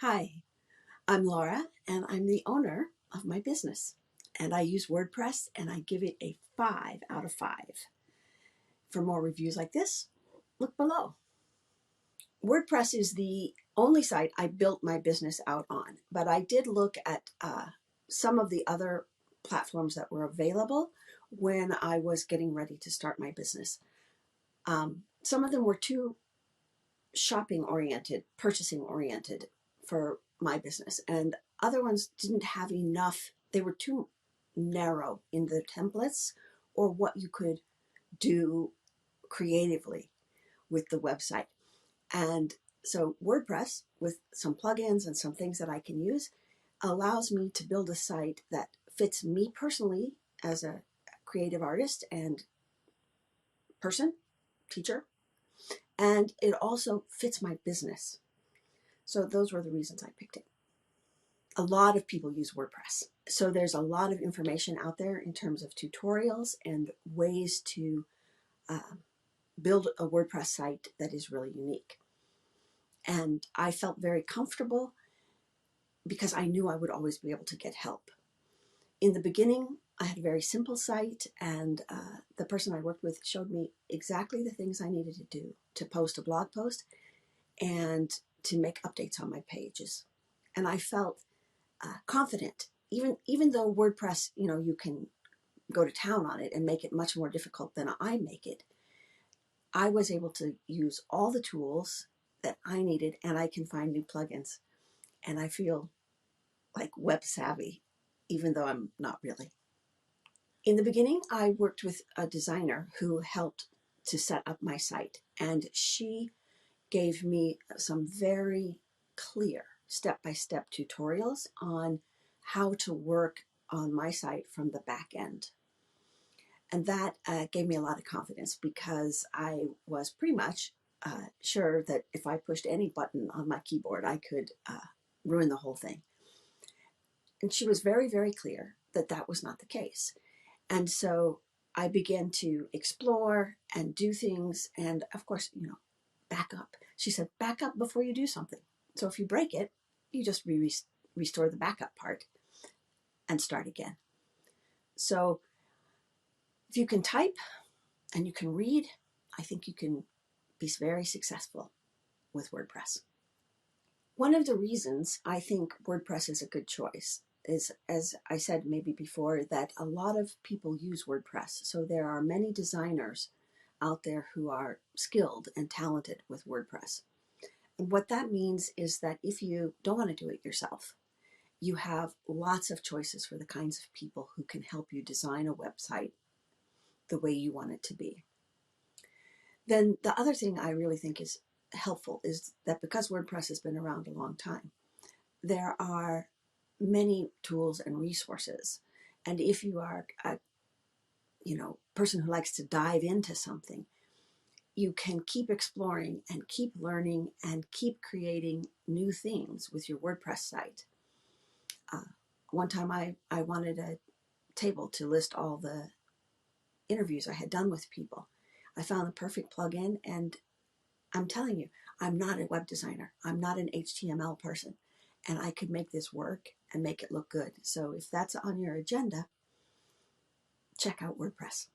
Hi, I'm Laura and I'm the owner of my business. And I use WordPress and I give it a 5 out of 5. For more reviews like this, look below. WordPress is the only site I built my business out on, but I did look at some of the other platforms that were available when I was getting ready to start my business. Some of them were too shopping oriented, purchasing oriented for my business, and other ones didn't have enough. They were too narrow in the templates or what you could do creatively with the website. And so WordPress, with some plugins and some things that I can use, allows me to build a site that fits me personally as a creative artist and person, teacher, and it also fits my business. So those were the reasons I picked it. A lot of people use WordPress. So there's a lot of information out there in terms of tutorials and ways to build a WordPress site that is really unique. And I felt very comfortable because I knew I would always be able to get help. In the beginning, I had a very simple site, and the person I worked with showed me exactly the things I needed to do to post a blog post and to make updates on my pages. And I felt confident, even though WordPress, you can go to town on it and make it much more difficult than I make it. I was able to use all the tools that I needed, and I can find new plugins. And I feel like web savvy, even though I'm not really. In the beginning, I worked with a designer who helped to set up my site, and she gave me some very clear step-by-step tutorials on how to work on my site from the back end. And that gave me a lot of confidence because I was pretty much sure that if I pushed any button on my keyboard, I could ruin the whole thing. And she was very, very clear that that was not the case. And so I began to explore and do things. And of course, back up. She said, back up before you do something. So if you break it, you just restore the backup part and start again. So if you can type and you can read, I think you can be very successful with WordPress. One of the reasons I think WordPress is a good choice is, as I said maybe before, that a lot of people use WordPress. So there are many designers out there who are skilled and talented with WordPress. And what that means is that if you don't want to do it yourself, you have lots of choices for the kinds of people who can help you design a website the way you want it to be. Then the other thing I really think is helpful is that because WordPress has been around a long time, there are many tools and resources. And if you are a person who likes to dive into something, you can keep exploring and keep learning and keep creating new things with your WordPress site. One time I wanted a table to list all the interviews I had done with people. I found the perfect plugin, and I'm telling you, I'm not a web designer. I'm not an HTML person, and I could make this work and make it look good. So if that's on your agenda, check out WordPress.